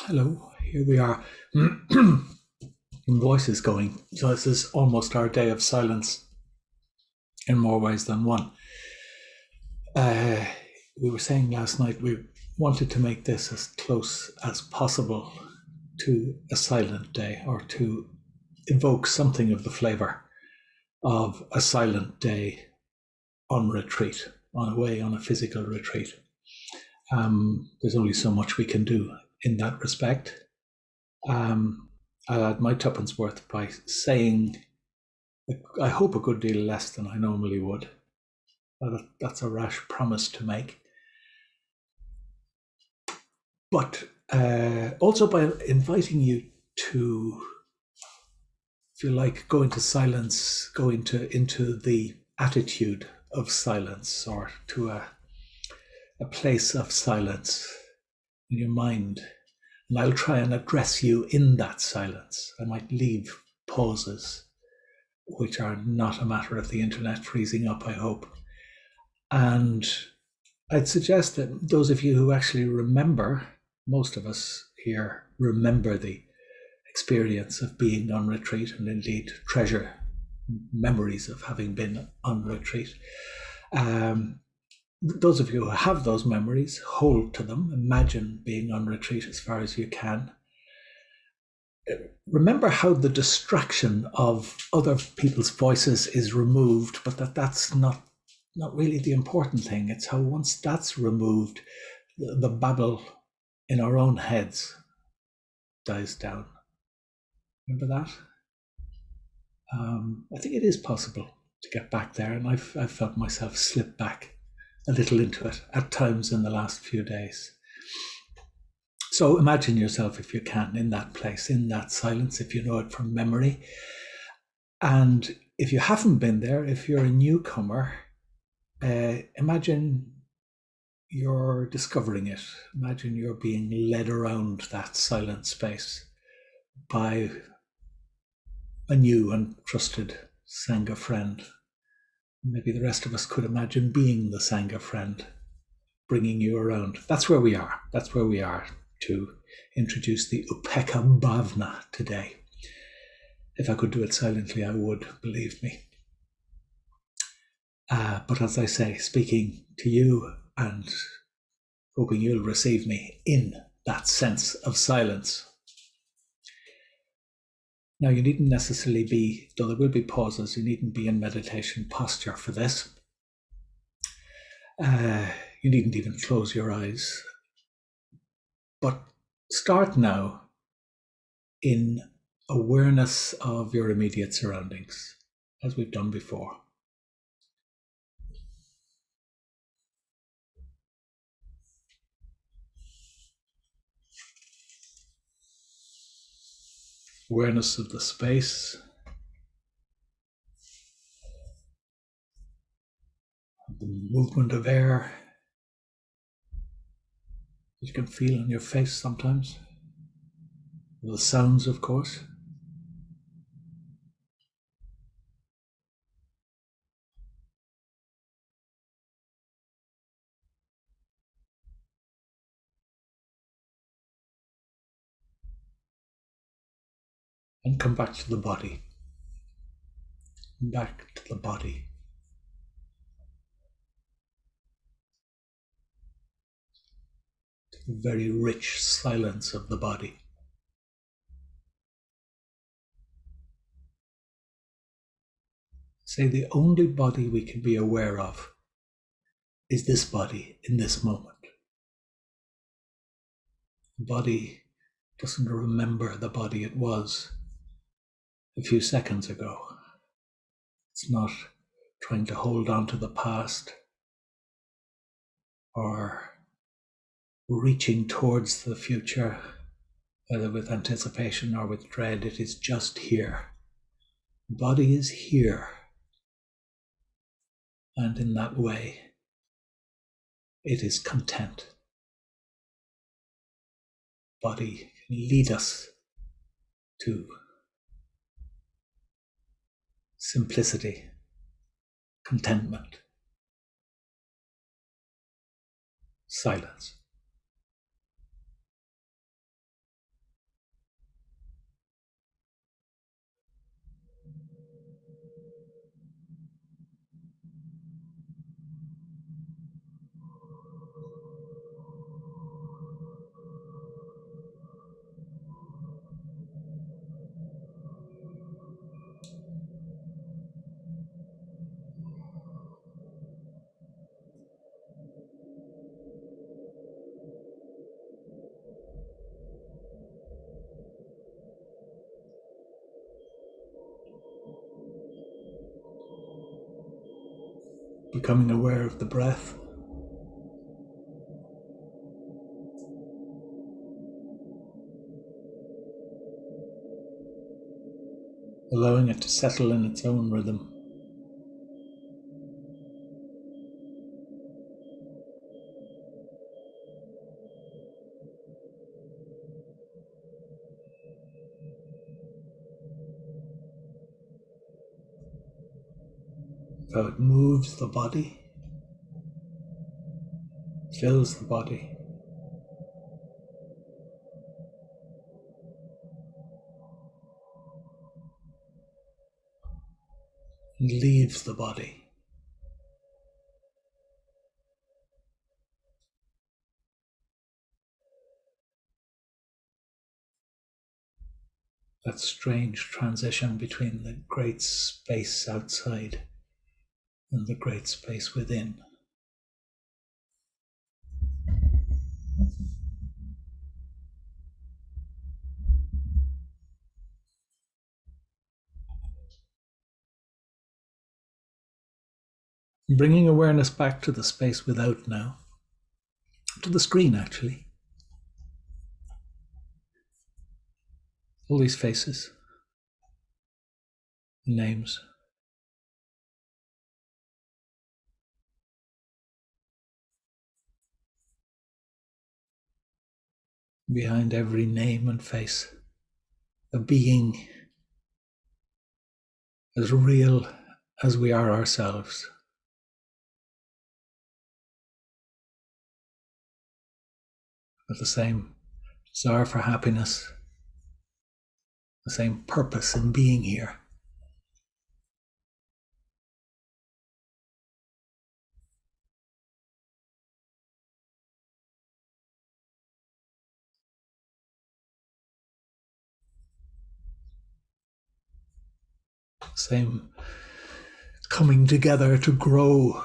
Hello, here we are. Voice is going. So this is almost our day of silence in more ways than one. We were saying last night we wanted to make this as close as possible to a silent day, or to evoke something of the flavor of a silent day on retreat, on a physical retreat. There's only so much we can do in that respect. I'll add my tuppence worth by saying, I hope, a good deal less than I normally would. That's a rash promise to make. But also by inviting you to, if you like, go into silence, go into the attitude of silence, or to a place of silence in your mind. And I'll try and address you in that silence. I might leave pauses, which are not a matter of the internet freezing up, I hope. And I'd suggest that those of you who actually remember, most of us here remember the experience of being on retreat, and indeed treasure memories of having been on retreat. Those of you who have those memories, hold to them. Imagine being on retreat as far as you can. Remember how the distraction of other people's voices is removed, but that's not really the important thing. It's how, once that's removed, the babble in our own heads dies down. Remember that? I think it is possible to get back there, and I've felt myself slip back a little into it at times in the last few days. So imagine yourself, if you can, in that place, in that silence, if you know it from memory. And if you haven't been there, if you're a newcomer, imagine you're discovering it. Imagine you're being led around that silent space by a new and trusted Sangha friend. Maybe the rest of us could imagine being the Sangha friend, bringing you around. That's where we are. That's where we are to introduce the Upekkha Bhavna today. If I could do it silently, I would, believe me. But as I say, speaking to you and hoping you'll receive me in that sense of silence. Now, you needn't necessarily be, though there will be pauses, you needn't be in meditation posture for this. You needn't even close your eyes. But start now in awareness of your immediate surroundings, as we've done before. Awareness of the space, the movement of air that you can feel on your face sometimes, the sounds, of course. And come back to the body. Back to the body. To the very rich silence of the body. Say the only body we can be aware of is this body in this moment. The body doesn't remember the body it was a few seconds ago. It's not trying to hold on to the past or reaching towards the future, whether with anticipation or with dread. It is just here. The body is here. And in that way, it is content. Body can lead us to simplicity, contentment, silence. becoming aware of the breath, allowing it to settle in its own rhythm. How it moves the body, fills the body, and leaves the body. That strange transition between the great space outside and the great space within. Bringing awareness back to the space without now, to the screen actually. All these faces, names. Behind every name and face, a being as real as we are ourselves. With the same desire for happiness, the same purpose in being here. Same coming together to grow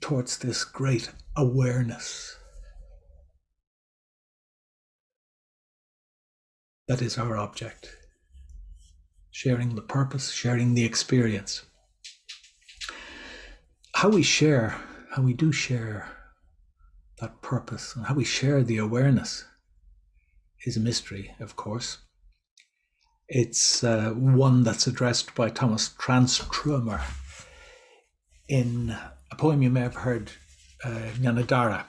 towards this great awareness that is our object. Sharing the purpose, sharing the experience. How we do share that purpose, and how we share the awareness is a mystery, of course. It's one that's addressed by Thomas Tranströmer in a poem you may have heard Nyanadara,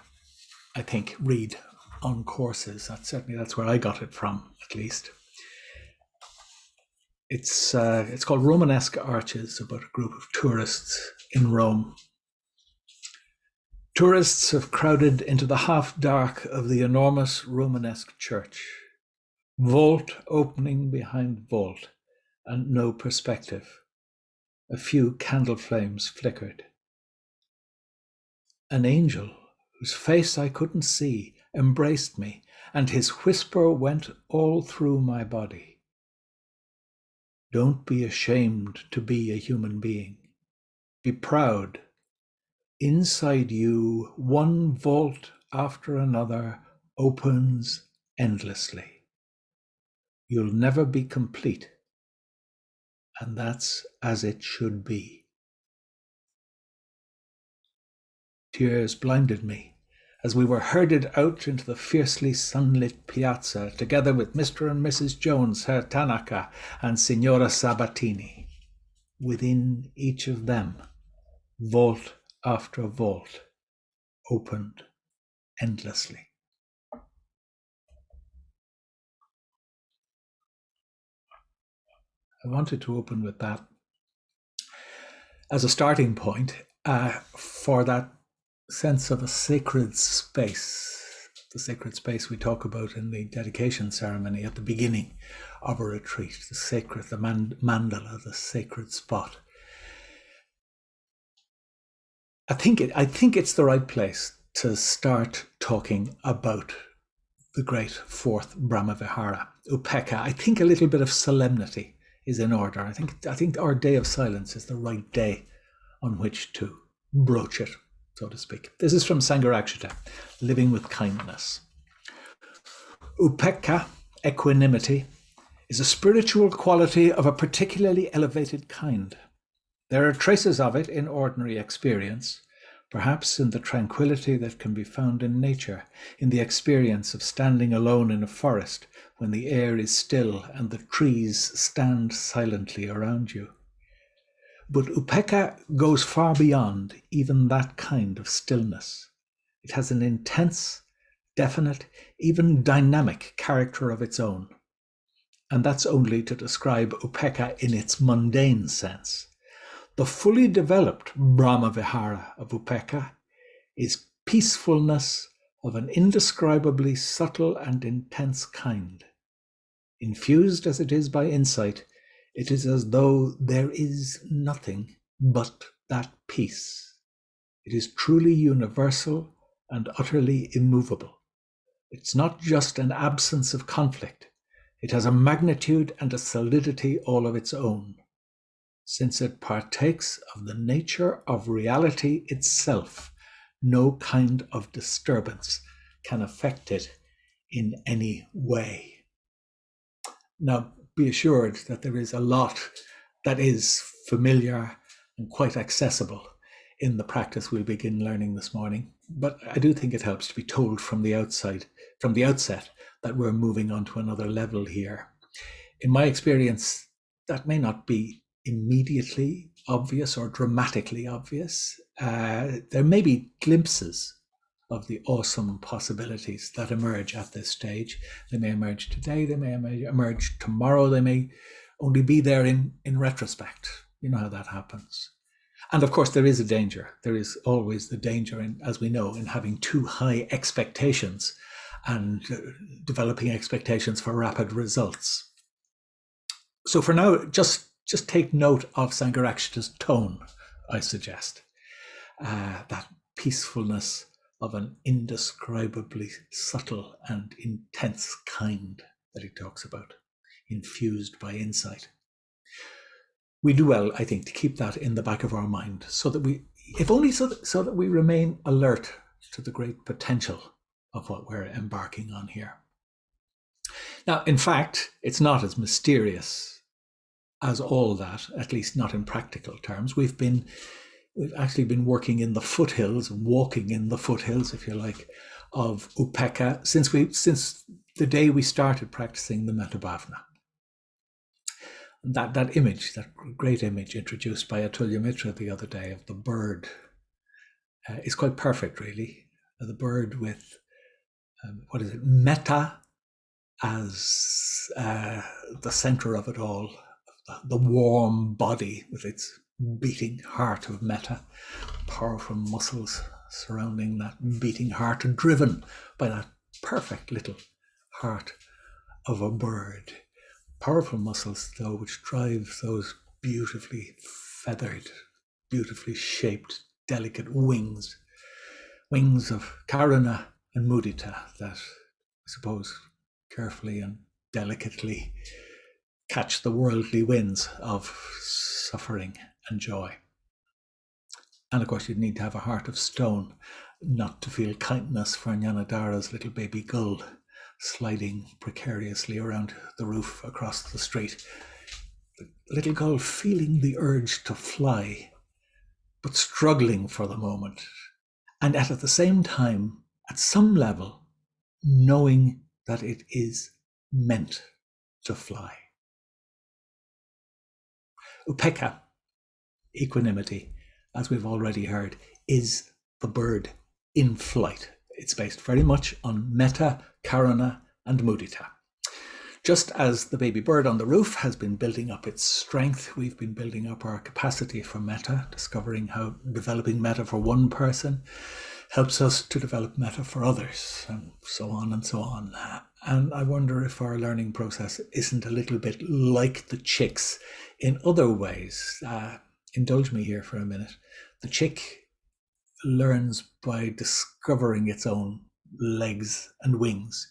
I think, read on courses. That's where I got it from, at least. It's called Romanesque Arches, about a group of tourists in Rome. Tourists have crowded into the half-dark of the enormous Romanesque church. Vault opening behind vault, and no perspective. A few candle flames flickered. An angel, whose face I couldn't see, embraced me, and his whisper went all through my body. Don't be ashamed to be a human being. Be proud. Inside you, one vault after another opens endlessly. You'll never be complete, and that's as it should be. Tears blinded me as we were herded out into the fiercely sunlit piazza together with Mr. and Mrs. Jones, Herr Tanaka, and Signora Sabatini. Within each of them, vault after vault opened endlessly. I wanted to open with that as a starting point for that sense of a sacred space, the sacred space we talk about in the dedication ceremony at the beginning of a retreat, the sacred, the mandala, the sacred spot. I think it's the right place to start talking about the great fourth Brahmavihara, Upekkha. I think a little bit of solemnity is in order. I think our day of silence is the right day on which to broach it, so to speak. This is from Sangharakshita, Living with Kindness. Upekkha, equanimity, is a spiritual quality of a particularly elevated kind. There are traces of it in ordinary experience, perhaps in the tranquility that can be found in nature, in the experience of standing alone in a forest when the air is still and the trees stand silently around you. But Upekkha goes far beyond even that kind of stillness. It has an intense, definite, even dynamic character of its own. And that's only to describe Upekkha in its mundane sense. The fully developed Brahma-vihara of Upekkha is peacefulness of an indescribably subtle and intense kind. Infused as it is by insight, it is as though there is nothing but that peace. It is truly universal and utterly immovable. It's not just an absence of conflict. It has a magnitude and a solidity all of its own, since it partakes of the nature of reality itself. No kind of disturbance can affect it in any way. Now, be assured that there is a lot that is familiar and quite accessible in the practice we'll begin learning this morning. But I do think it helps to be told from the outset, that we're moving on to another level here. In my experience, that may not be immediately obvious or dramatically obvious. There may be glimpses of the awesome possibilities that emerge at this stage. They may emerge today, they may emerge tomorrow, they may only be there in retrospect. You know how that happens. And of course, there is a danger. There is always the danger, as we know, in having too high expectations and developing expectations for rapid results. So for now, just take note of Sangharakshita's tone, I suggest. That peacefulness of an indescribably subtle and intense kind that he talks about, infused by insight. We do well, I think, to keep that in the back of our mind, so that we, if only so that we remain alert to the great potential of what we're embarking on here. Now, in fact, it's not as mysterious as all that, at least not in practical terms. We've actually been working in the foothills, walking in the foothills, if you like, of Upekkha since the day we started practicing the Metta Bhavana. That image, that great image introduced by Atulya Mitra the other day of the bird, is quite perfect, really. The bird with, metta as the center of it all, the warm body with its beating heart of metta, powerful muscles surrounding that beating heart, driven by that perfect little heart of a bird. Powerful muscles, though, which drive those beautifully feathered, beautifully shaped, delicate wings of karuna and mudita that, I suppose, carefully and delicately catch the worldly winds of suffering and joy. And of course, you'd need to have a heart of stone not to feel kindness for Jnanadhara's little baby gull sliding precariously around the roof across the street. The little gull feeling the urge to fly, but struggling for the moment. And at the same time, at some level, knowing that it is meant to fly. Upekkha, equanimity, as we've already heard, is the bird in flight. It's based very much on metta, karuna, and mudita. Just as the baby bird on the roof has been building up its strength, we've been building up our capacity for metta, discovering how developing metta for one person helps us to develop metta for others, and so on and so on. And I wonder if our learning process isn't a little bit like the chicks in other ways. Indulge me here for a minute. The chick learns by discovering its own legs and wings,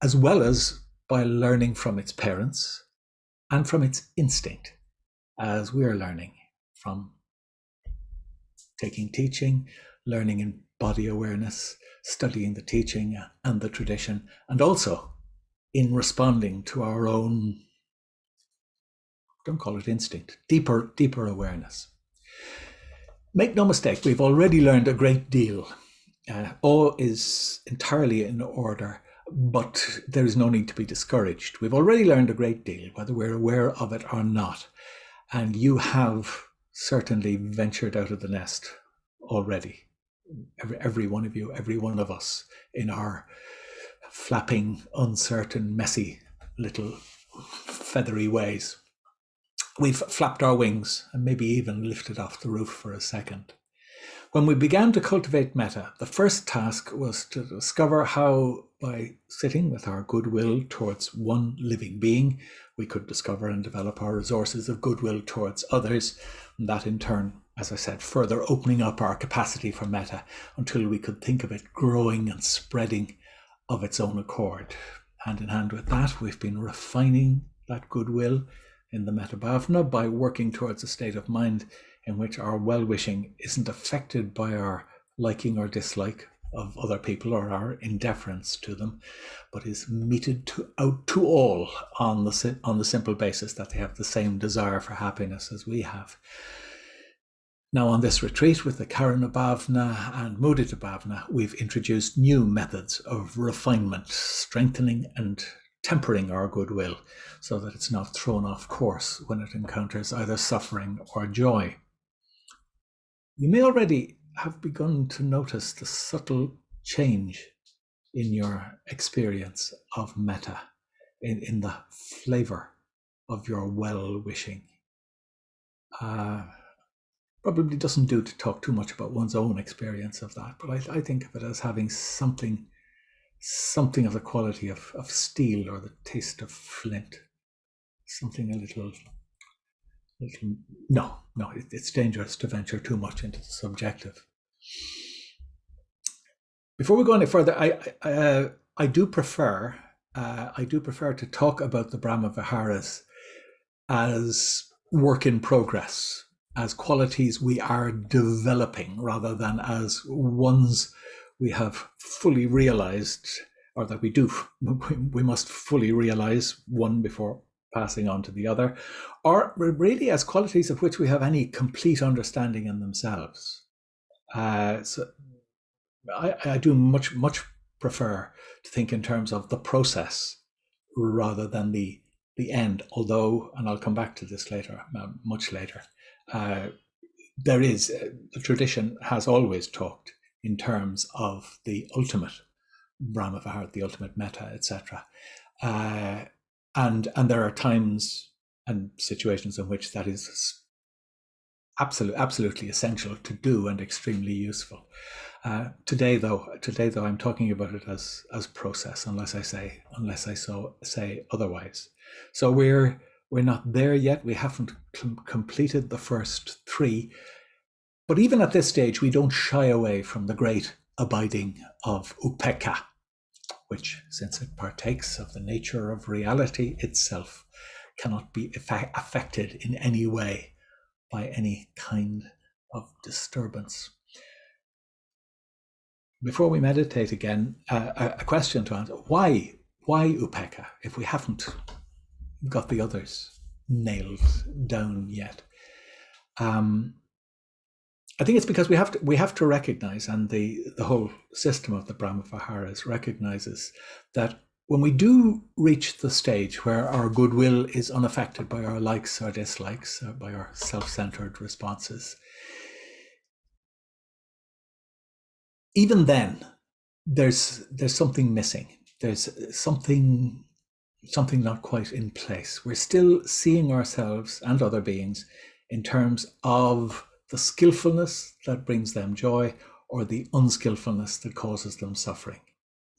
as well as by learning from its parents and from its instinct, as we're learning from taking teaching, learning in body awareness, studying the teaching and the tradition, and also in responding to our own, don't call it instinct, deeper awareness. Make no mistake, we've already learned a great deal. All is entirely in order, but there is no need to be discouraged. We've already learned a great deal, whether we're aware of it or not. And you have certainly ventured out of the nest already. Every one of you, every one of us, in our flapping, uncertain, messy little feathery ways. We've flapped our wings and maybe even lifted off the roof for a second. When we began to cultivate metta, the first task was to discover how, by sitting with our goodwill towards one living being, we could discover and develop our resources of goodwill towards others, and that in turn, as I said, further opening up our capacity for metta until we could think of it growing and spreading of its own accord. Hand in hand with that, we've been refining that goodwill in the metta bhavana by working towards a state of mind in which our well-wishing isn't affected by our liking or dislike of other people or our indifference to them, but is meted out to all on the simple basis that they have the same desire for happiness as we have. Now, on this retreat with the Karana Bhavana and Mudita Bhavana, we've introduced new methods of refinement, strengthening and tempering our goodwill so that it's not thrown off course when it encounters either suffering or joy. You may already have begun to notice the subtle change in your experience of metta, in the flavor of your well-wishing. Probably doesn't do to talk too much about one's own experience of that, but I think of it as having something of the quality of steel or the taste of flint. Something a little no, it's dangerous to venture too much into the subjective. Before we go any further, I do prefer to talk about the Brahma Viharas as work in progress, as qualities we are developing, rather than as ones we have fully realized, or that we must fully realize one before passing on to the other, or really as qualities of which we have any complete understanding in themselves. So I do much prefer to think in terms of the process rather than the end, although, and I'll come back to this later, much later, the tradition has always talked in terms of the ultimate Brahma Vihara, the ultimate metta, etc. And there are times and situations in which that is absolutely essential to do and extremely useful. Today, though, I'm talking about it as process, unless I say otherwise. So we're not there yet. We haven't completed the first three, but even at this stage, we don't shy away from the great abiding of Upekkha, which, since it partakes of the nature of reality itself, cannot be affected in any way by any kind of disturbance. Before we meditate again, a question to answer. Why Upekkha if we haven't got the others nailed down yet? I think it's because we have to recognize, and the whole system of the Brahma Viharas recognizes that when we do reach the stage where our goodwill is unaffected by our likes or dislikes, by our self-centered responses, even then, there's something missing. There's something not quite in place. We're still seeing ourselves and other beings in terms of the skillfulness that brings them joy or the unskillfulness that causes them suffering.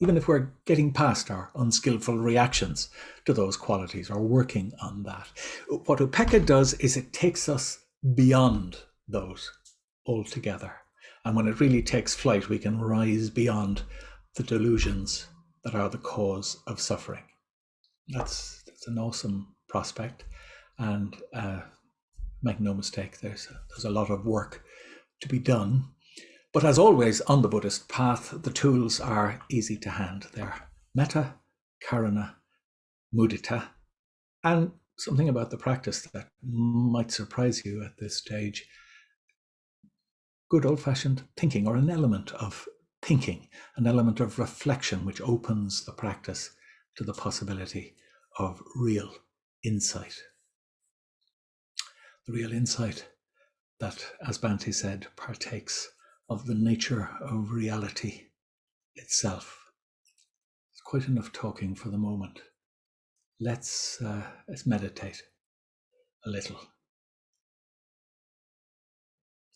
Even if we're getting past our unskillful reactions to those qualities or working on that. What Upekkha does is it takes us beyond those altogether. And when it really takes flight, we can rise beyond the delusions that are the cause of suffering. That's an awesome prospect. And make no mistake, there's a lot of work to be done. But as always on the Buddhist path, the tools are easy to hand. They're metta, karana, mudita, and something about the practice that might surprise you at this stage. good old-fashioned thinking, or an element of thinking, an element of reflection, which opens the practice to the possibility of real insight. The real insight that, as Bhante said, partakes of the nature of reality itself. It's quite enough talking for the moment. Let's meditate a little.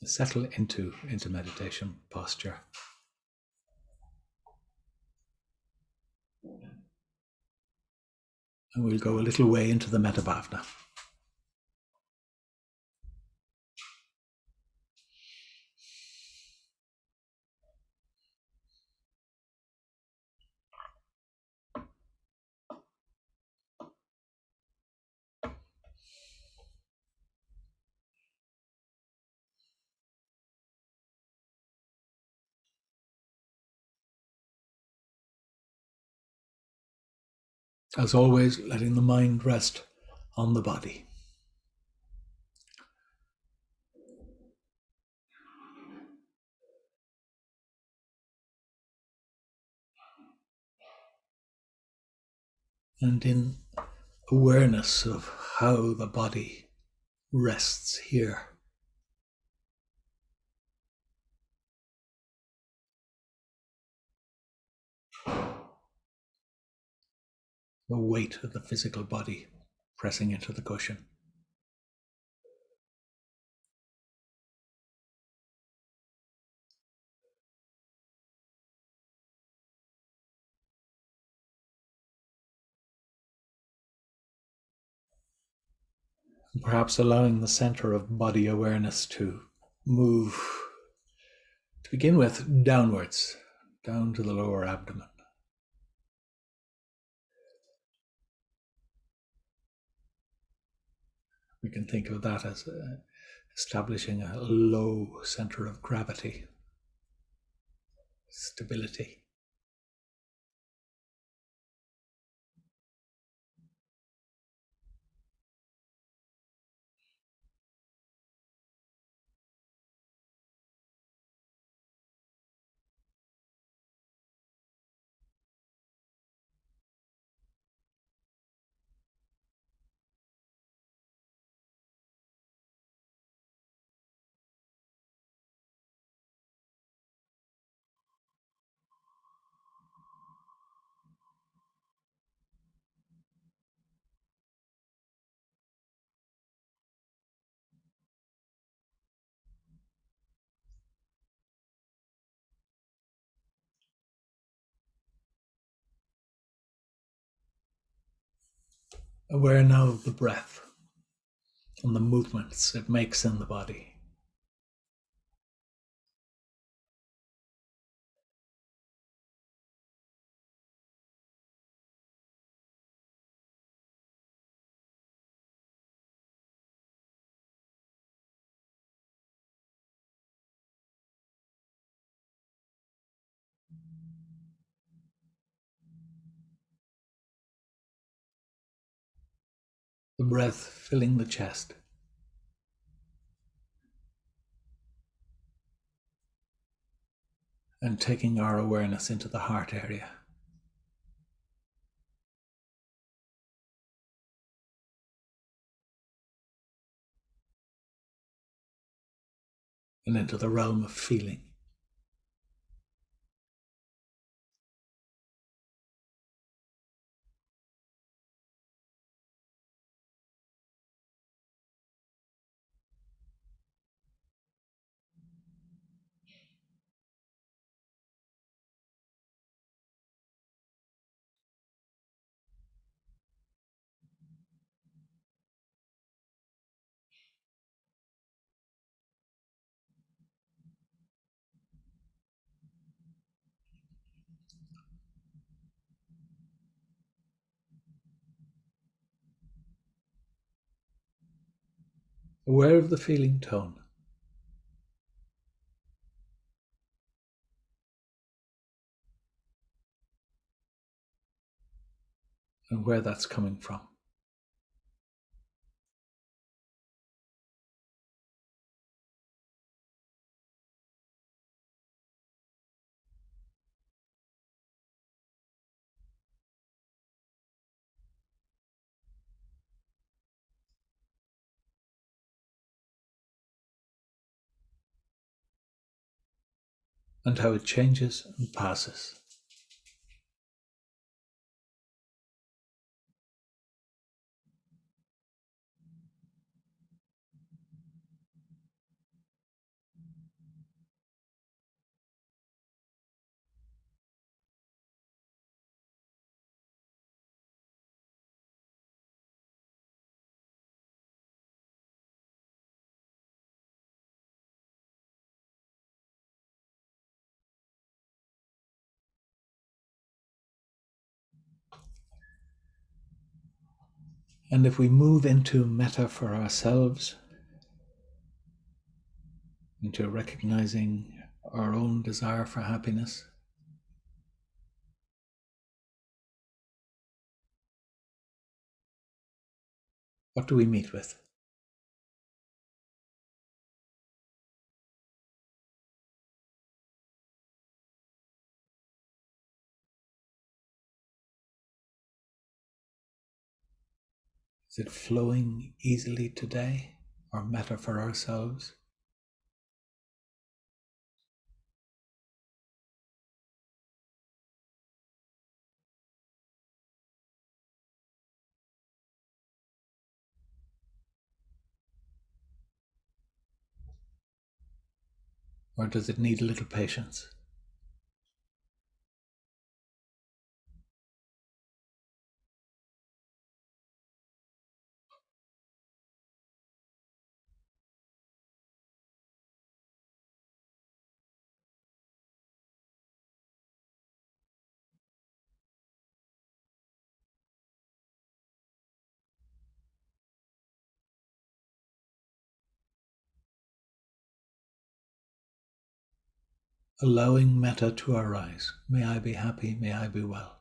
Settle into meditation posture. And we'll go a little way into the Metta Bhavana. As always, letting the mind rest on the body. And in awareness of how the body rests here. The weight of the physical body pressing into the cushion. And perhaps allowing the center of body awareness to move, to begin with, downwards, down to the lower abdomen. We can think of that as establishing a low center of gravity, stability. Aware now of the breath and the movements it makes in the body. The breath filling the chest. And taking our awareness into the heart area. And into the realm of feeling. Aware of the feeling tone. And where that's coming from. and how it changes and passes. And if we move into metta for ourselves, into recognizing our own desire for happiness, what do we meet with? Is it flowing easily today, our metta for ourselves? Or does it need a little patience? Allowing metta to arise. May I be happy, may I be well.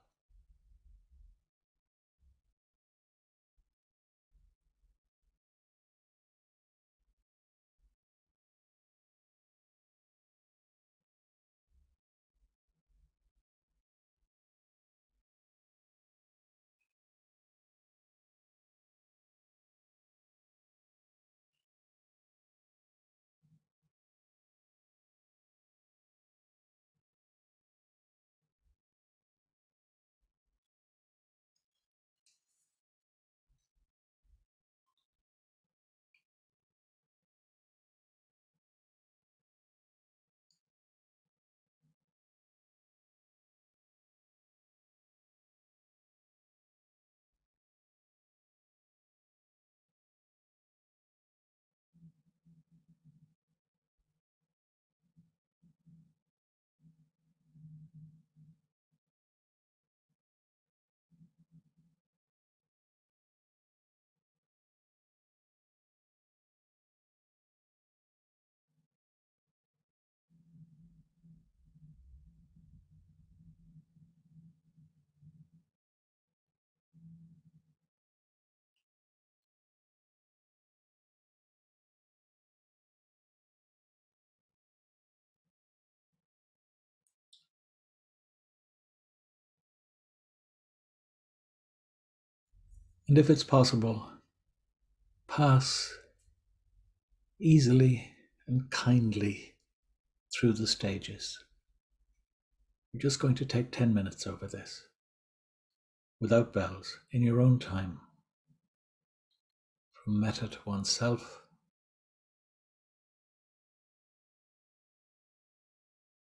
And if it's possible, pass easily and kindly through the stages. We're just going to take 10 minutes over this, without bells, in your own time, from metta to oneself,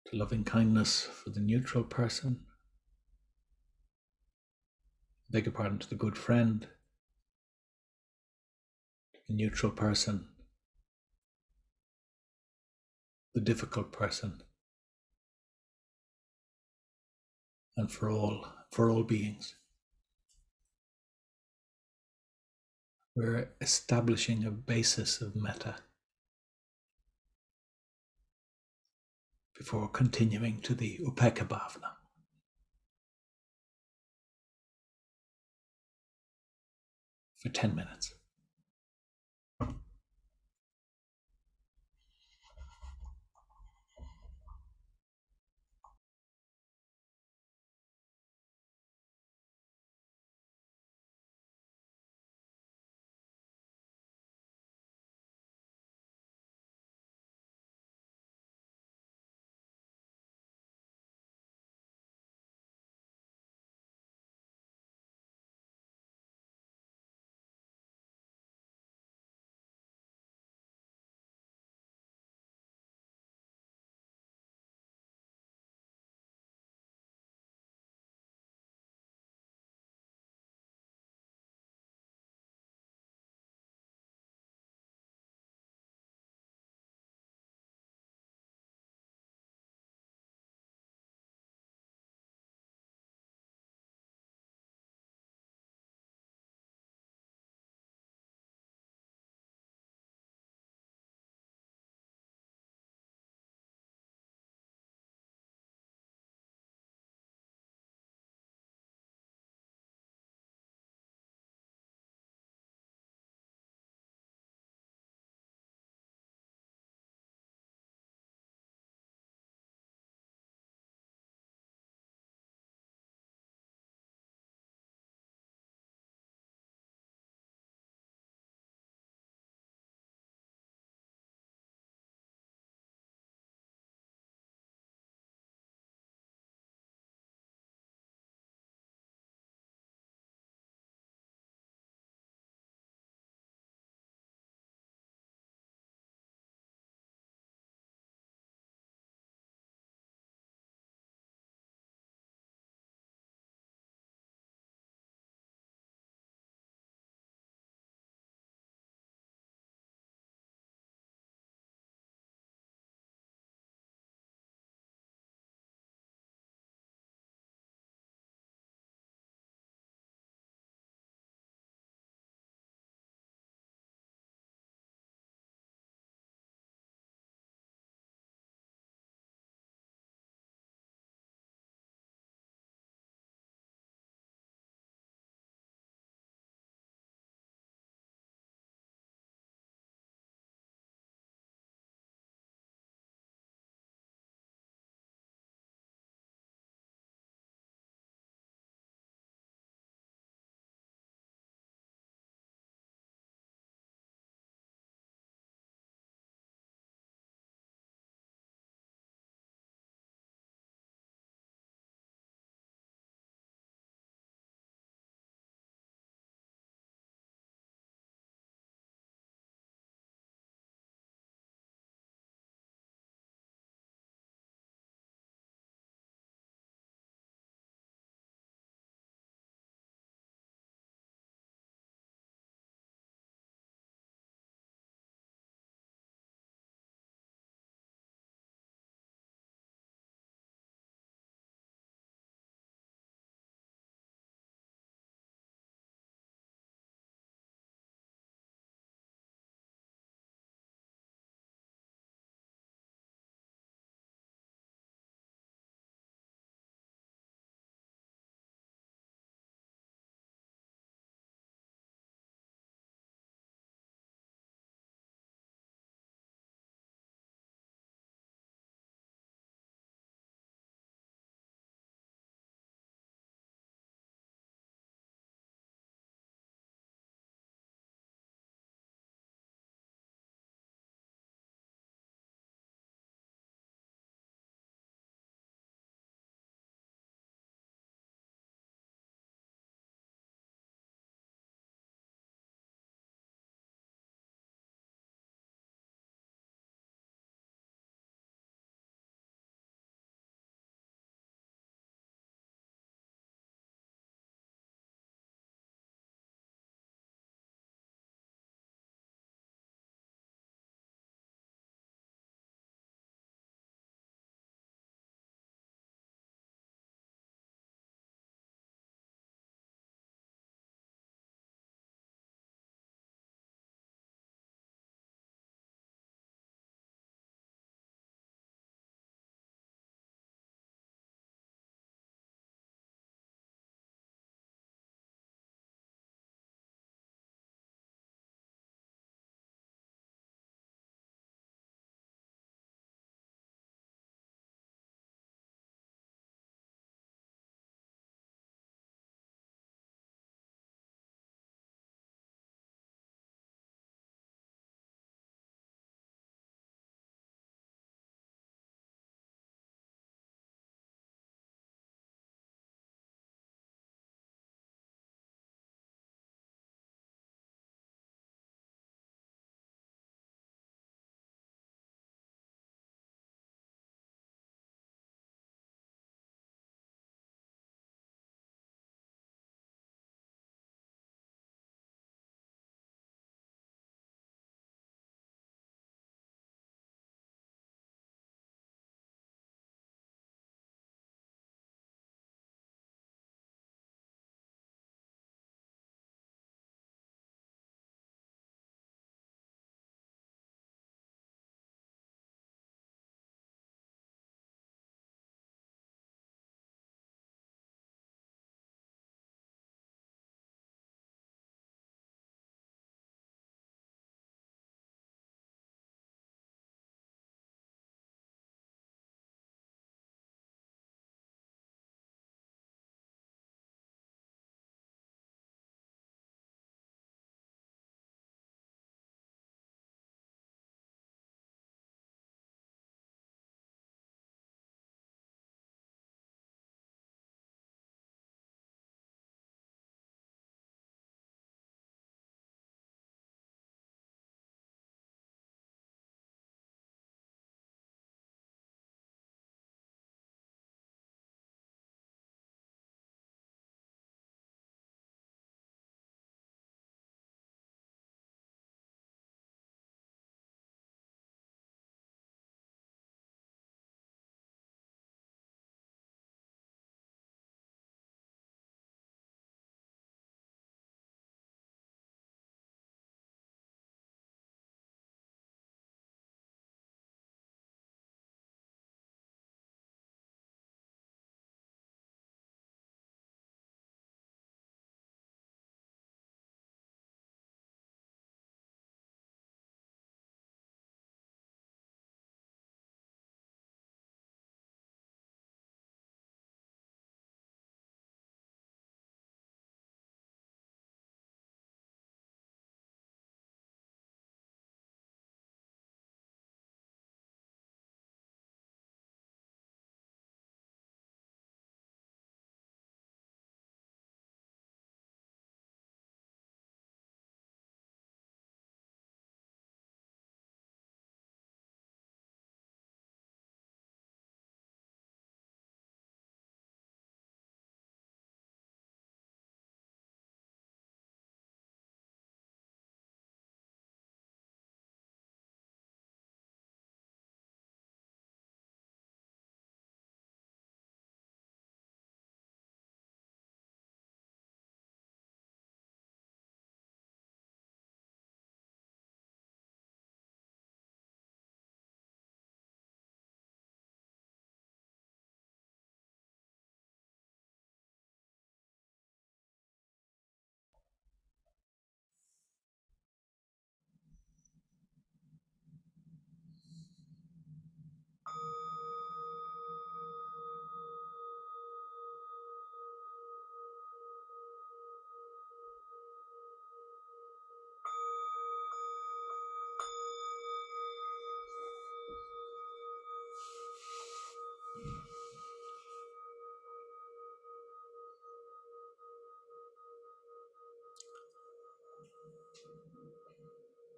to loving kindness for the neutral person, beg your pardon, to the good friend, the neutral person, the difficult person, and for all beings. We're establishing a basis of metta before continuing to the Upekkha Bhavana for 10 minutes.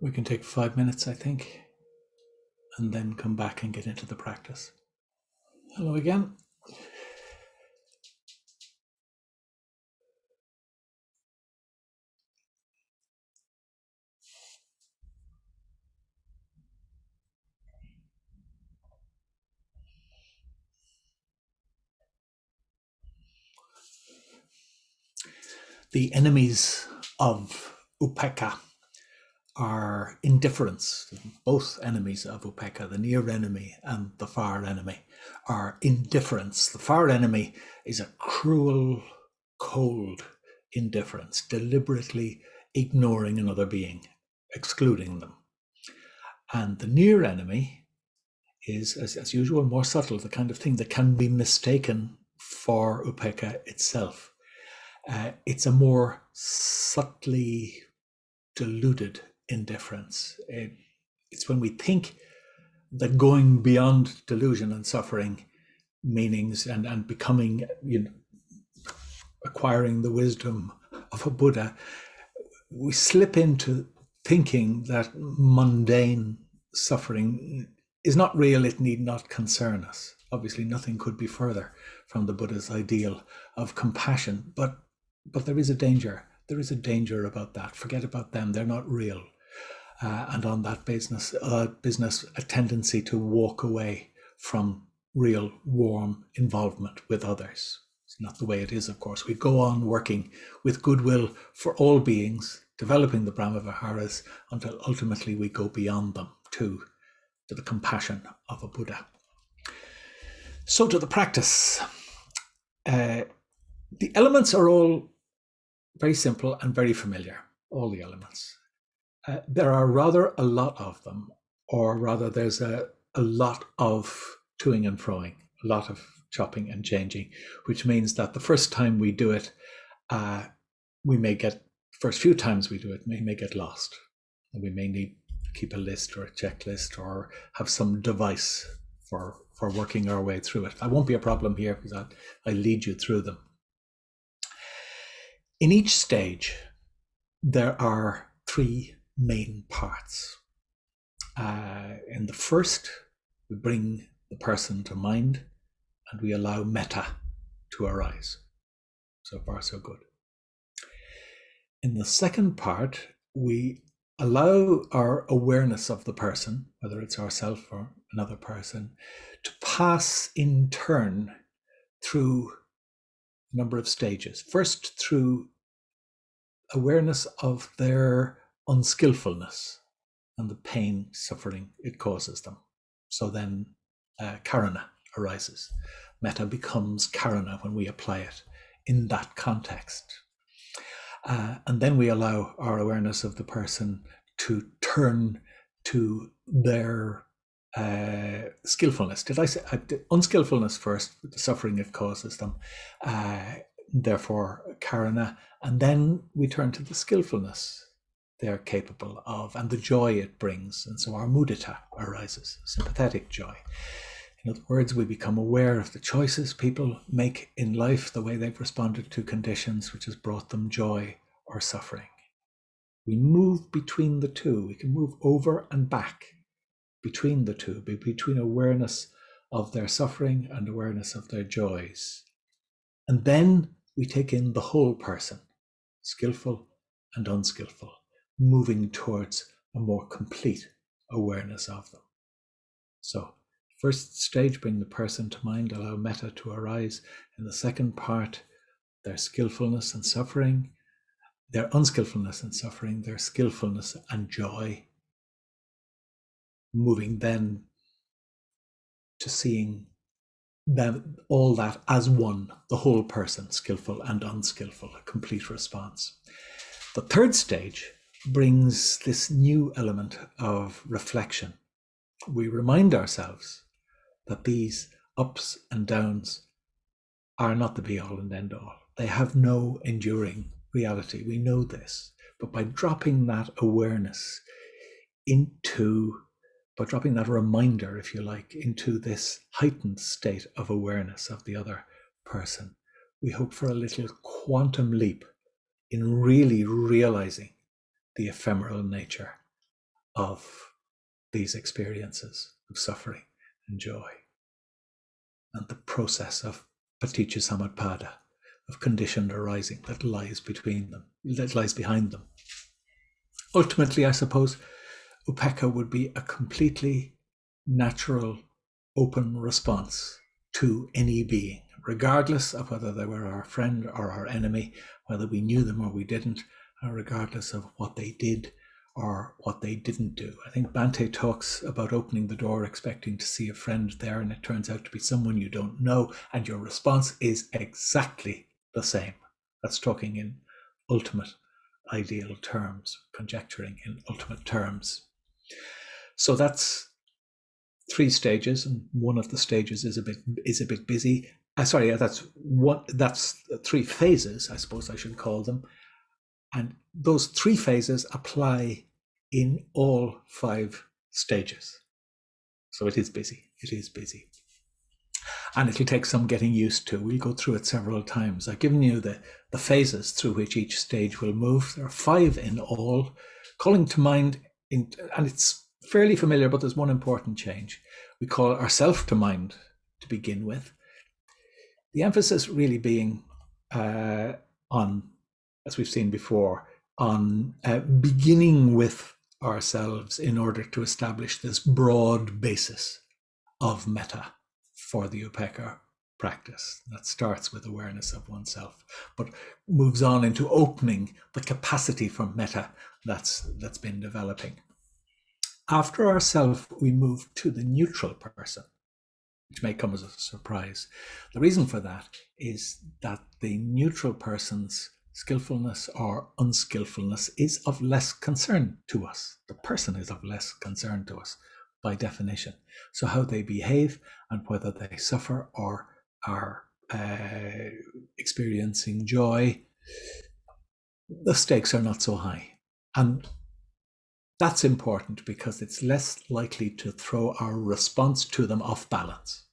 We can take 5 minutes, I think, and then come back and get into the practice. Hello again. The enemies of Upekkha are indifference. Both enemies of Upekkha, the near enemy and the far enemy, are indifference. The far enemy is a cruel, cold indifference, deliberately ignoring another being, excluding them. And the near enemy is, as usual, more subtle, the kind of thing that can be mistaken for Upekkha itself. It's a more subtly diluted indifference. It's when we think that going beyond delusion and suffering meanings and becoming, acquiring the wisdom of a Buddha, we slip into thinking that mundane suffering is not real, it need not concern us. Obviously, nothing could be further from the Buddha's ideal of compassion, but there is a danger. There is a danger about that. Forget about them, they're not real. And on that business, a tendency to walk away from real warm involvement with others. It's not the way it is, of course. We go on working with goodwill for all beings, developing the Brahmaviharas until ultimately we go beyond them to the compassion of a Buddha. So to the practice. The elements are all very simple and very familiar, all the elements. There are rather a lot of them, or rather there's a lot of toing and froing, a lot of chopping and changing, which means that the first time we do it, first few times we do it, we may get lost. And we may need to keep a list or a checklist or have some device for working our way through it. That won't be a problem here because I lead you through them. In each stage, there are 3 main parts. In the first, we bring the person to mind and we allow metta to arise. So far, so good. In the second part, we allow our awareness of the person, whether it's ourselves or another person, to pass in turn through a number of stages. First, through awareness of their unskillfulness and the pain, suffering it causes them. So then karana arises. Metta becomes karana when we apply it in that context. And then we allow our awareness of the person to turn to their skillfulness. Did I say unskillfulness first, the suffering it causes them, therefore karana, and then we turn to the skillfulness they're capable of and the joy it brings, and so our mudita arises, sympathetic joy. In other words, we become aware of the choices people make in life, the way they've responded to conditions which has brought them joy or suffering. We move between the two. We can move over and back between the two, between awareness of their suffering and awareness of their joys. And then we take in the whole person, skillful and unskillful, moving towards a more complete awareness of them. So, first stage, bring the person to mind, allow metta to arise. In the second part, their skillfulness and suffering, their unskillfulness and suffering, their skillfulness and joy, moving then to seeing them, all that as one, the whole person, skillful and unskillful, a complete response. The third stage brings this new element of reflection. We remind ourselves that these ups and downs are not the be-all and end-all. They have no enduring reality. We know this. But by dropping that awareness by dropping that reminder, if you like, into this heightened state of awareness of the other person, we hope for a little quantum leap in really realizing the ephemeral nature of these experiences of suffering and joy, and the process of paticca samutpada, of conditioned arising that lies between them, that lies behind them. Ultimately, I suppose, Upekkha would be a completely natural, open response to any being, regardless of whether they were our friend or our enemy, whether we knew them or we didn't, and regardless of what they did or what they didn't do. I think Bhante talks about opening the door expecting to see a friend there, and it turns out to be someone you don't know, and your response is exactly the same. That's talking in ultimate ideal terms, conjecturing in ultimate terms. So that's 3 stages, and one of the stages is a bit busy. That's 3 phases, I suppose I should call them. And those 3 phases apply in all 5 stages. So it is busy. It is busy. And it'll take some getting used to. We'll go through it several times. I've given you the phases through which each stage will move. There are 5 in all. Calling to mind, and it's fairly familiar, but there's one important change. We call ourself to mind to begin with. The emphasis really being on, as we've seen before, on beginning with ourselves in order to establish this broad basis of metta for the Upekkha practice that starts with awareness of oneself, but moves on into opening the capacity for metta that's been developing. After ourself, we move to the neutral person, which may come as a surprise. The reason for that is that the neutral person's skillfulness or unskillfulness is of less concern to us. The person is of less concern to us by definition. So how they behave and whether they suffer or are experiencing joy, the stakes are not so high. And that's important because it's less likely to throw our response to them off balance.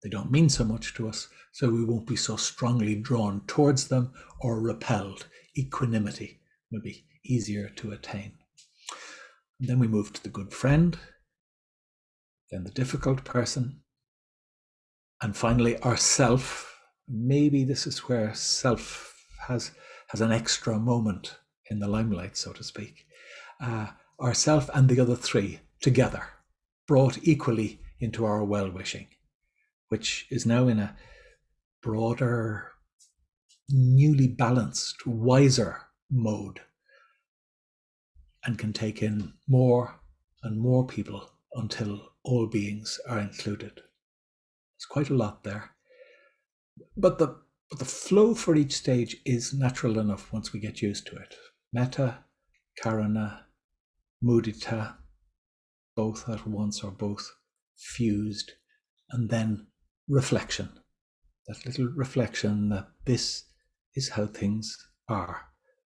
They don't mean so much to us, so we won't be so strongly drawn towards them or repelled. Equanimity will be easier to attain. And then we move to the good friend, then the difficult person, and finally ourself. Maybe this is where self has an extra moment in the limelight, so to speak. Ourself and the other 3 together, brought equally into our well-wishing, which is now in a broader, newly balanced, wiser mode, and can take in more and more people until all beings are included. There's quite a lot there. But the flow for each stage is natural enough once we get used to it. Metta, karuna, mudita, both at once or both fused, and then reflection. That little reflection that this is how things are.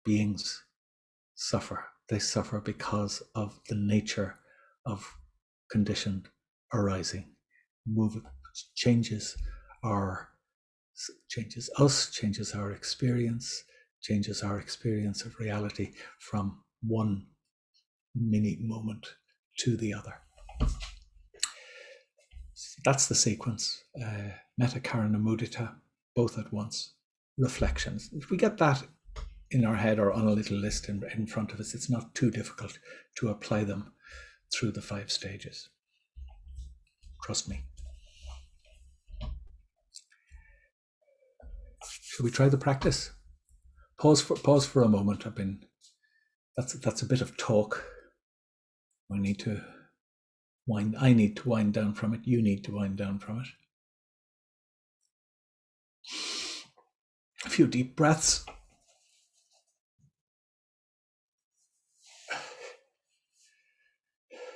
Beings suffer. They suffer because of the nature of conditioned arising. Movement changes us, changes our experience of reality from one mini moment to the other. That's the sequence. Metta, karuna, mudita, both at once. Reflections. If we get that in our head or on a little list in front of us, it's not too difficult to apply them through the 5 stages. Trust me. Shall we try the practice? Pause for a moment. That's a bit of talk. I need to wind down from it. You need to wind down from it. A few deep breaths.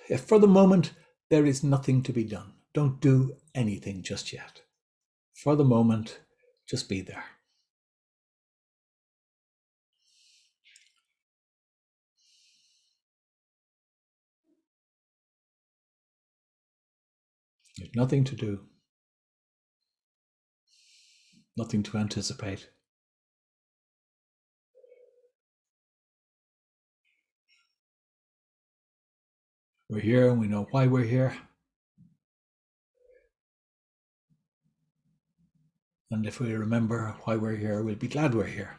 If for the moment there is nothing to be done, don't do anything just yet. For the moment, just be there. There's nothing to do, nothing to anticipate. We're here and we know why we're here. And if we remember why we're here, we'll be glad we're here.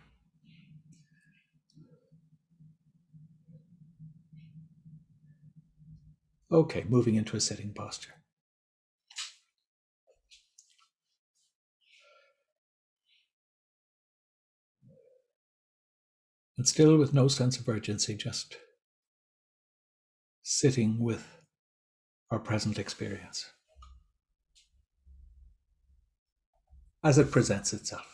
Okay, moving into a sitting posture. And still with no sense of urgency, just sitting with our present experience as it presents itself.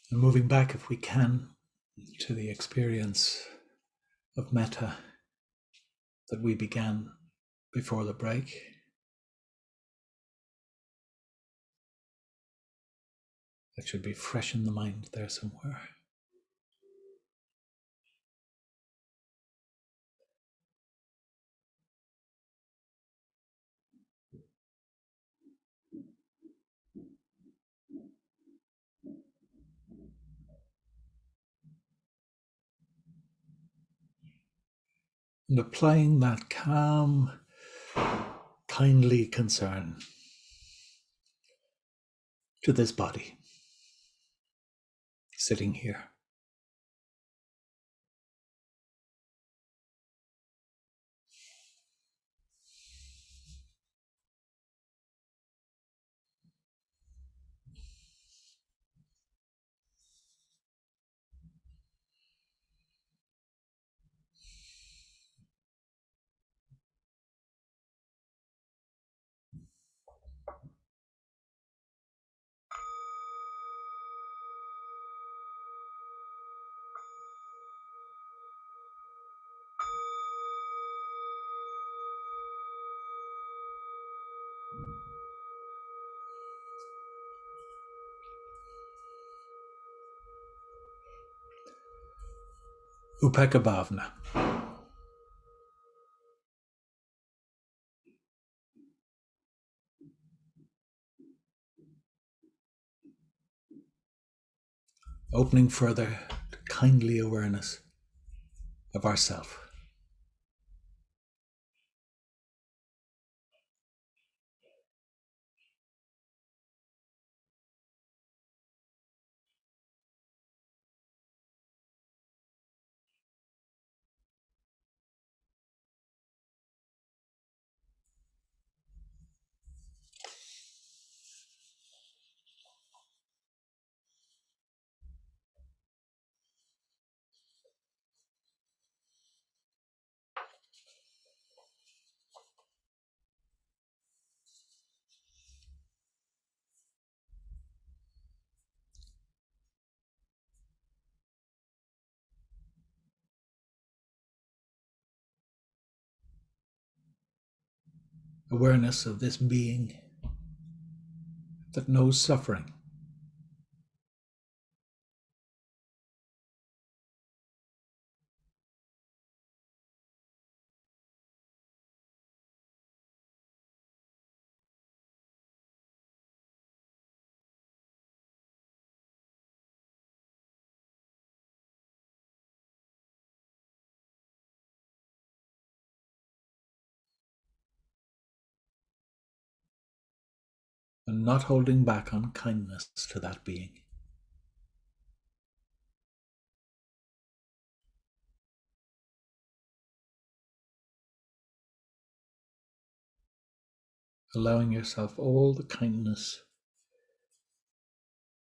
And moving back, if we can, to the experience of metta that we began before the break. That should be fresh in the mind there somewhere. And applying that calm, kindly concern to this body, sitting here. Upekkha Bhavana. Opening further to kindly awareness of ourself. Awareness of this being that knows suffering. And not holding back on kindness to that being. Allowing yourself all the kindness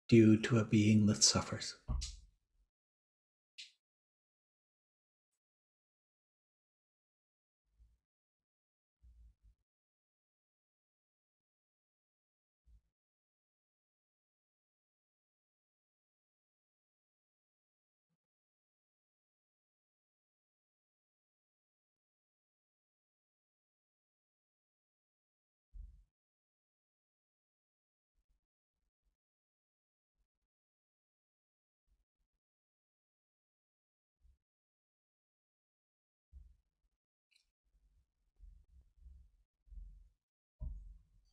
due to a being that suffers.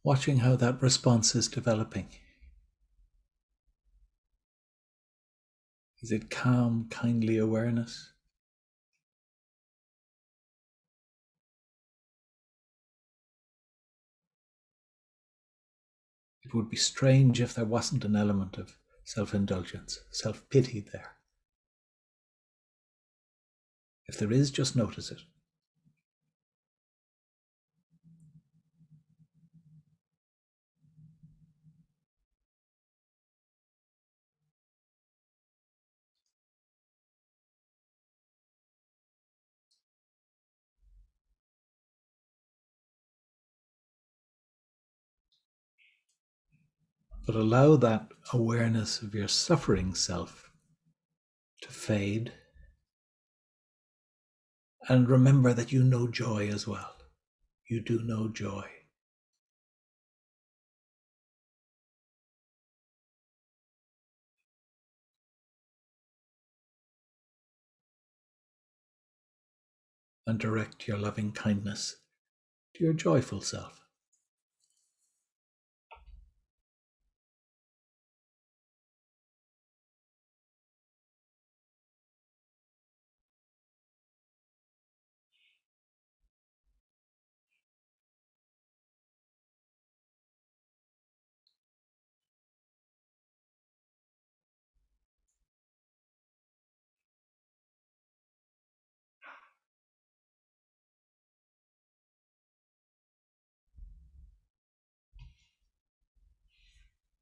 watching how that response is developing. Is it calm, kindly awareness? It would be strange if there wasn't an element of self-indulgence, self-pity there. If there is, just notice it. But allow that awareness of your suffering self to fade. And remember that you know joy as well. You do know joy. And direct your loving kindness to your joyful self.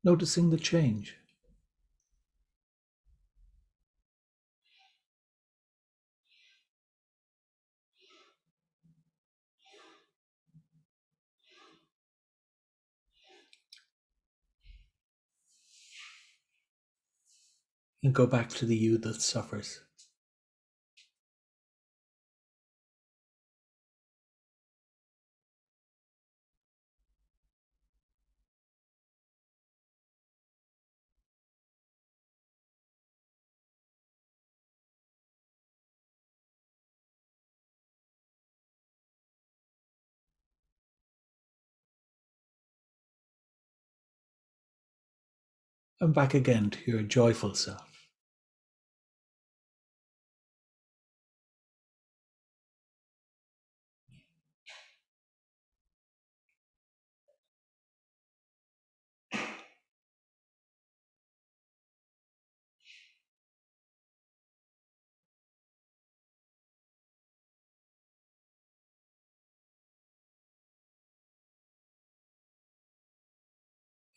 Noticing the change. And go back to the you that suffers. And back again to your joyful self.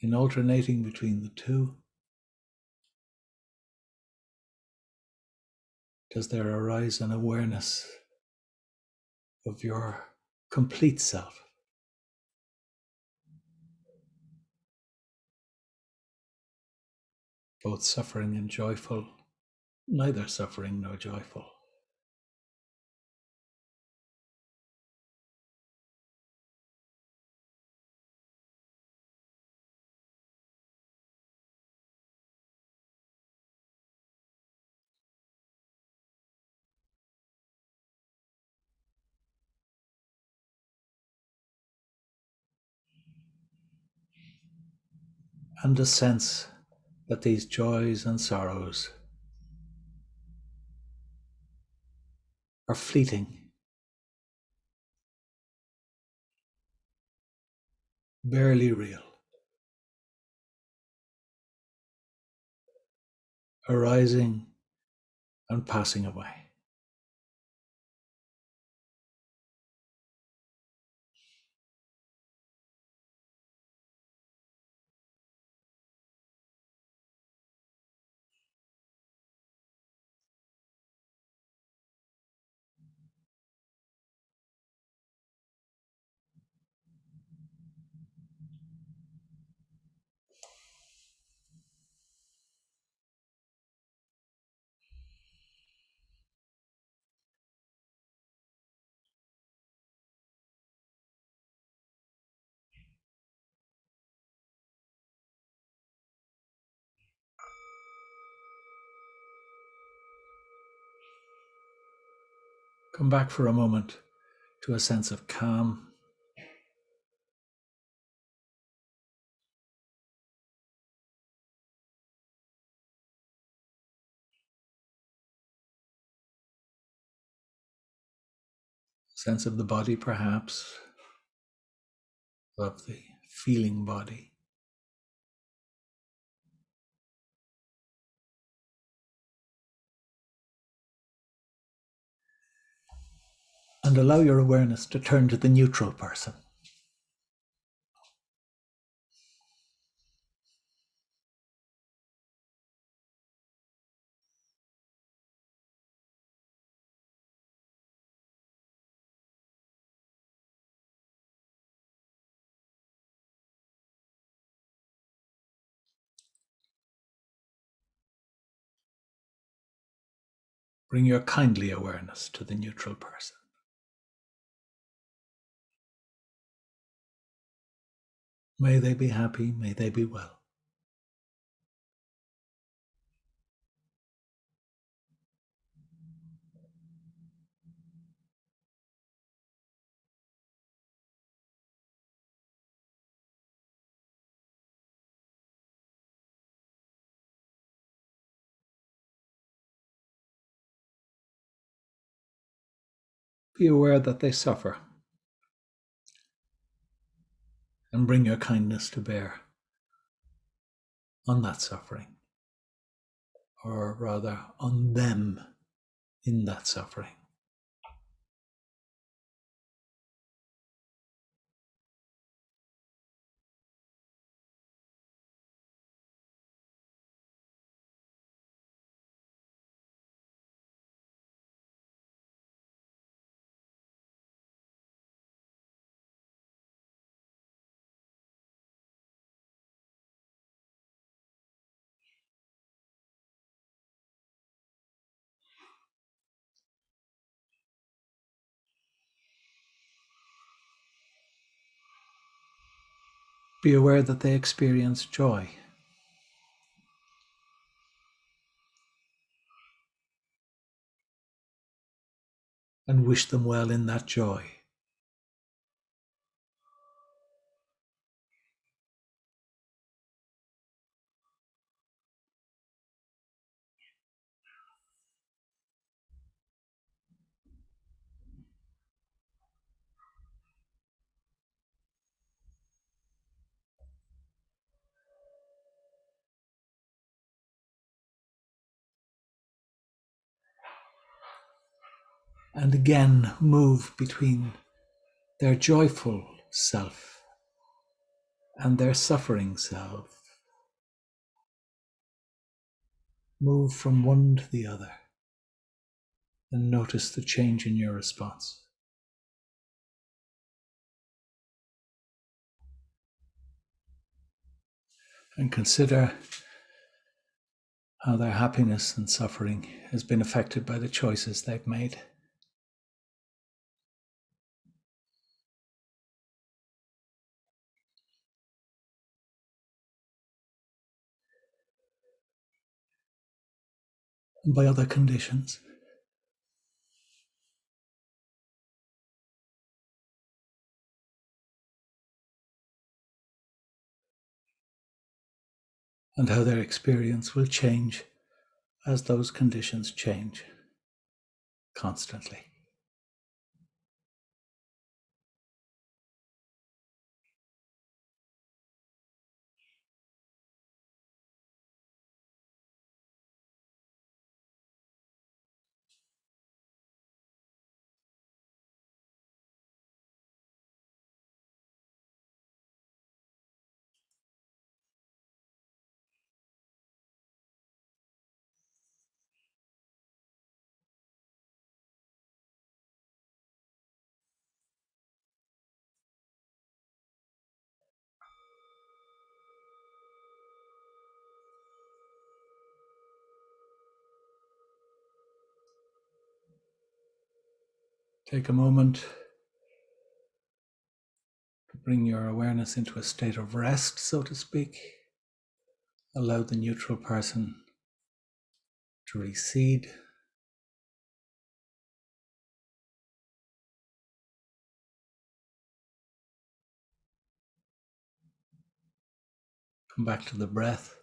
In alternating between the two, does there arise an awareness of your complete self? Both suffering and joyful, neither suffering nor joyful. And a sense that these joys and sorrows are fleeting, barely real, arising and passing away. Come back for a moment to a sense of calm, sense of the body, perhaps, of the feeling body. And allow your awareness to turn to the neutral person. Bring your kindly awareness to the neutral person. May they be happy, may they be well. Be aware that they suffer, and bring your kindness to bear on that suffering, or rather on them in that suffering. Be aware that they experience joy, and wish them well in that joy. And again, move between their joyful self and their suffering self. Move from one to the other and notice the change in your response. And consider how their happiness and suffering has been affected by the choices they've made. And by other conditions. And how their experience will change as those conditions change constantly. Take a moment to bring your awareness into a state of rest, so to speak. Allow the neutral person to recede. Come back to the breath.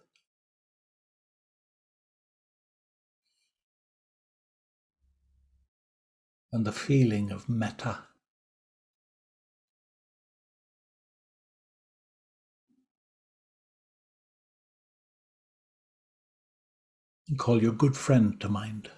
and the feeling of metta. And call your good friend to mind.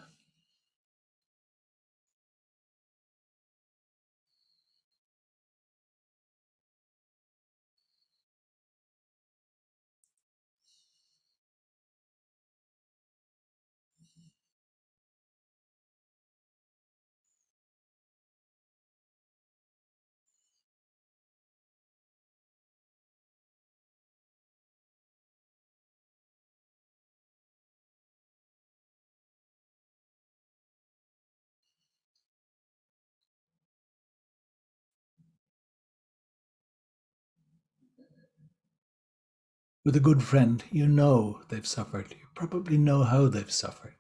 With a good friend, you know they've suffered. You probably know how they've suffered.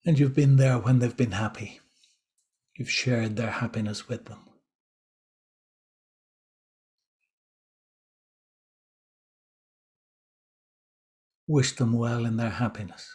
And you've been there when they've been happy. You've shared their happiness with them. Wish them well in their happiness.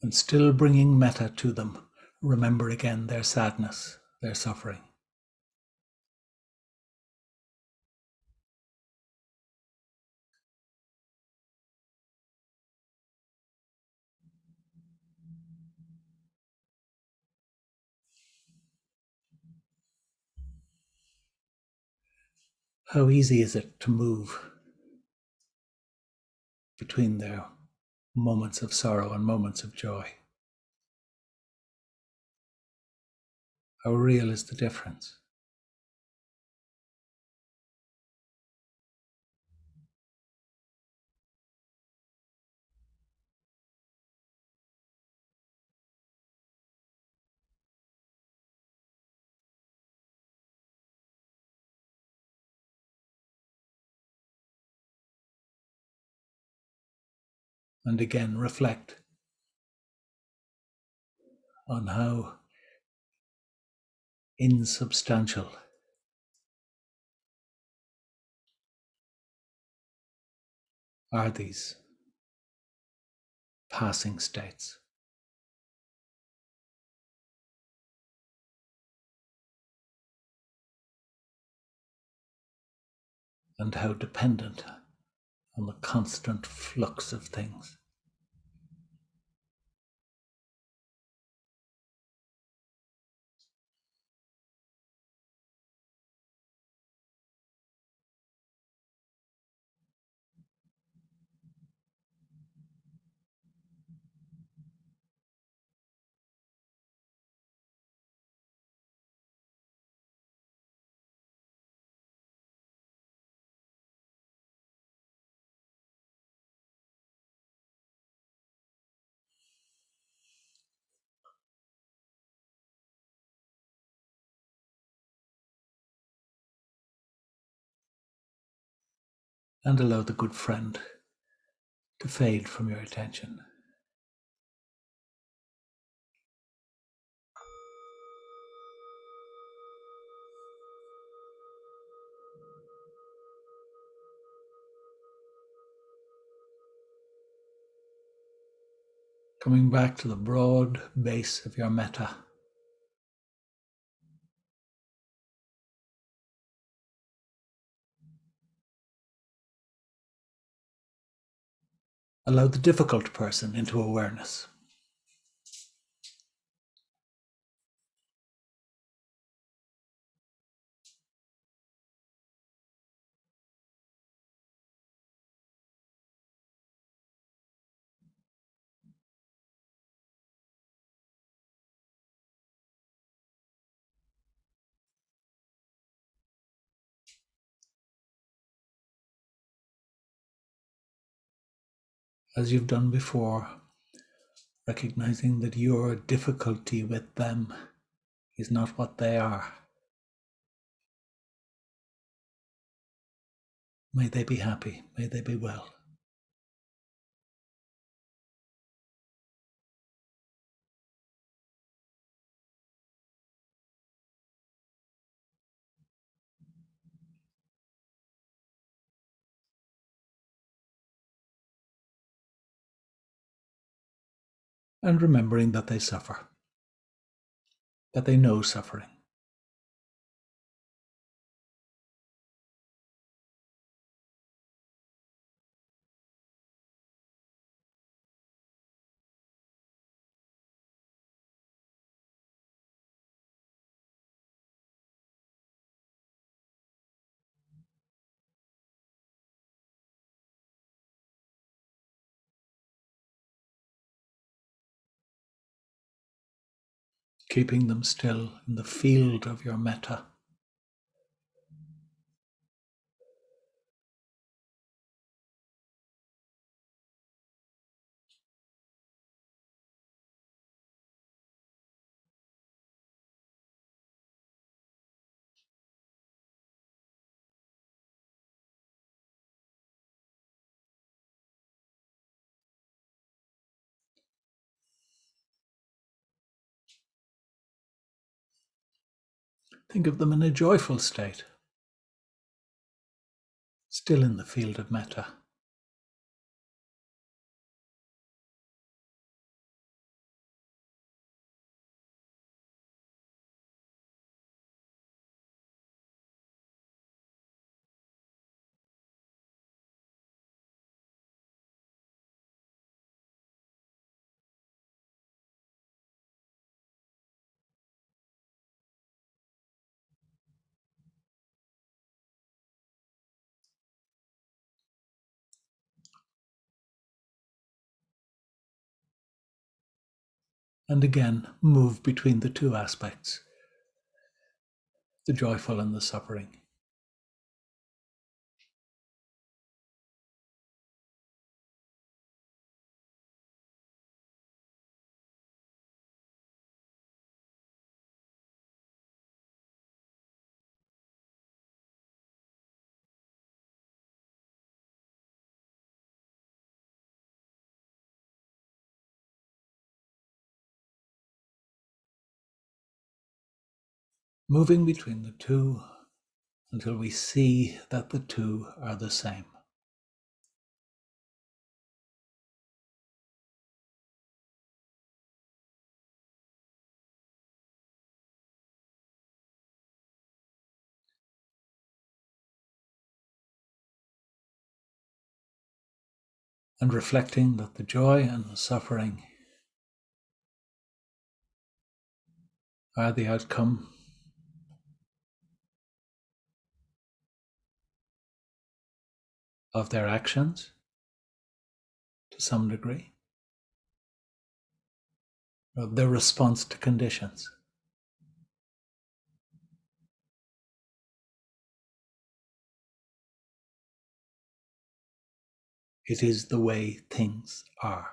And still bringing metta to them, remember again their sadness, their suffering. How easy is it to move between their moments of sorrow and moments of joy? How real is the difference? And again, reflect on how insubstantial are these passing states. And how dependent on the constant flux of things. And allow the good friend to fade from your attention. Coming back to the broad base of your metta. Allow the difficult person into awareness. As you've done before, recognizing that your difficulty with them is not what they are. May they be happy. May they be well. And remembering that they suffer, that they know suffering. Keeping them still in the field of your metta. Think of them in a joyful state, still in the field of metta. And again, move between the two aspects, the joyful and the suffering. Moving between the two until we see that the two are the same. And reflecting that the joy and the suffering are the outcome of their actions to some degree, of their response to conditions. It is the way things are.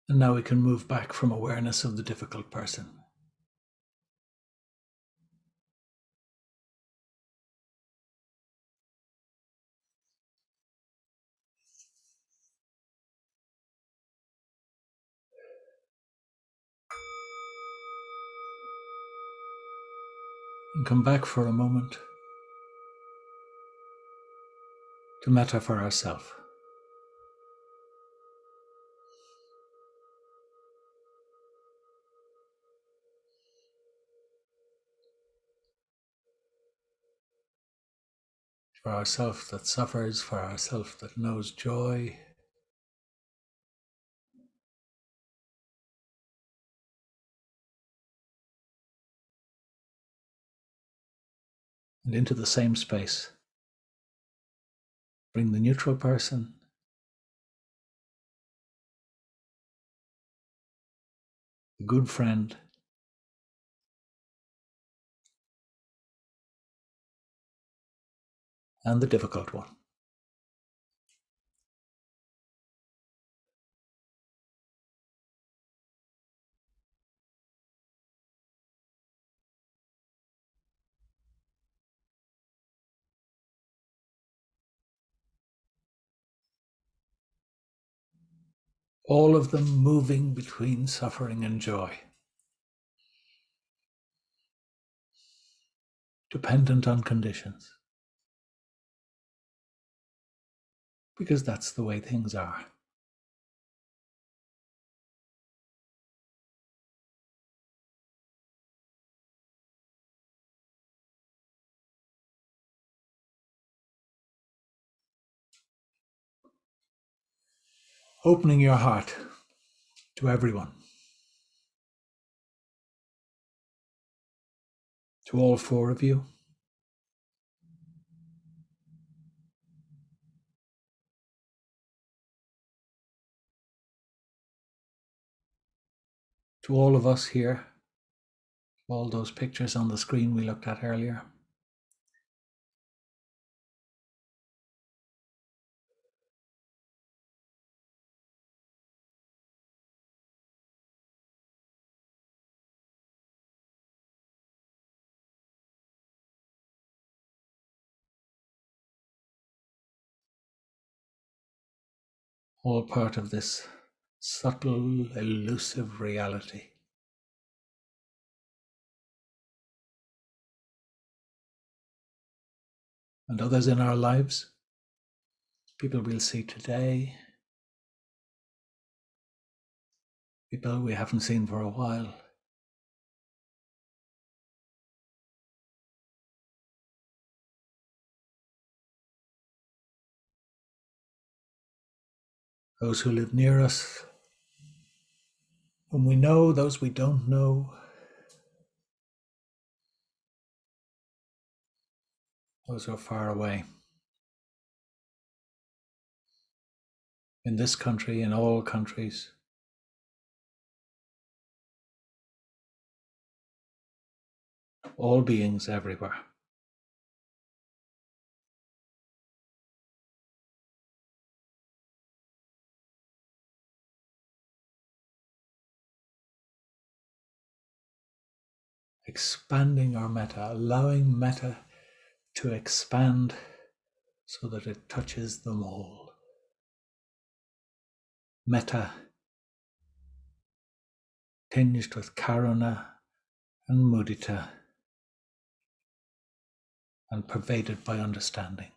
And now we can move back from awareness of the difficult person. And come back for a moment to metta for ourselves. For ourself that suffers, for ourself that knows joy, and into the same space, bring the neutral person, the good friend, and the difficult one. All of them moving between suffering and joy, dependent on conditions, because that's the way things are. Opening your heart to everyone, to all four of you, to all of us here, all those pictures on the screen we looked at earlier. All part of this subtle, elusive reality. And others in our lives, people we'll see today, people we haven't seen for a while. Those who live near us, whom we know, those we don't know, those who are far away. In this country, in all countries. All beings everywhere. Expanding our metta, allowing metta to expand so that it touches them all. Metta tinged with karuna and mudita and pervaded by understanding.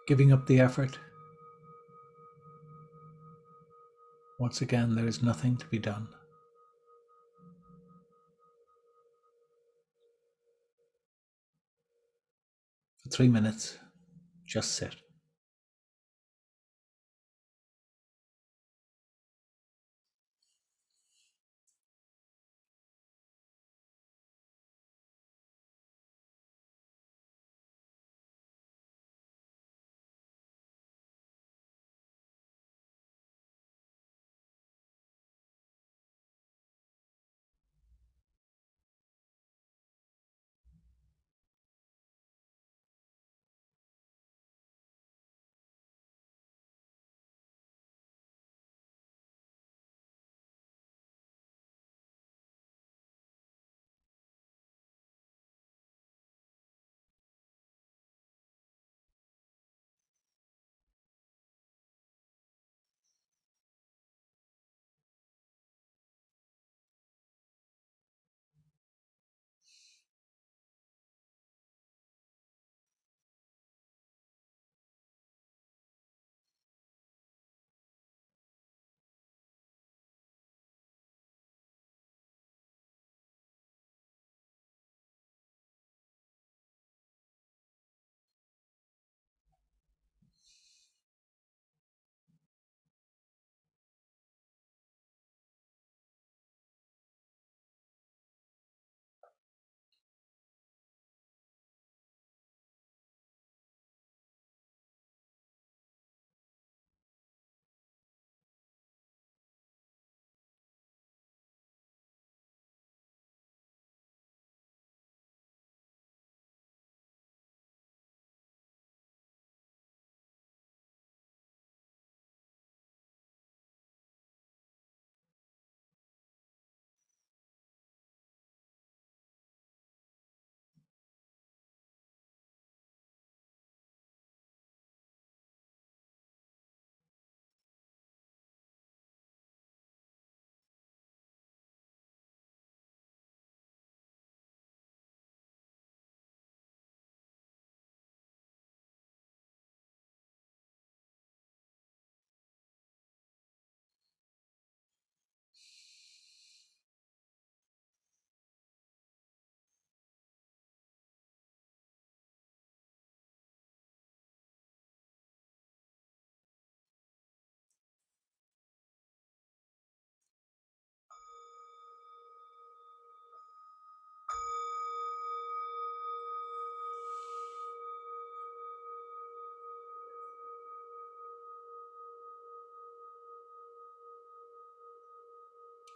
Giving up the effort, Once again, there is nothing to be done. For 3 minutes, just sit.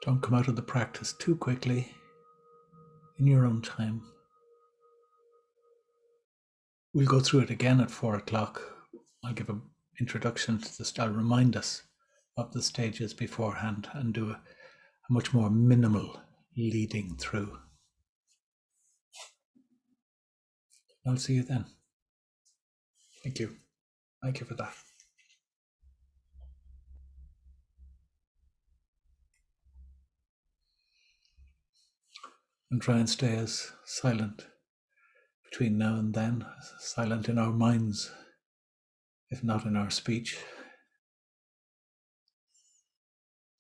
Don't come out of the practice too quickly, in your own time. We'll go through it again at 4 o'clock. I'll give an introduction to this. I'll remind us of the stages beforehand and do a much more minimal leading through. I'll see you then. Thank you. Thank you for that. And try and stay as silent between now and then, silent in our minds, if not in our speech.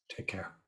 Take care.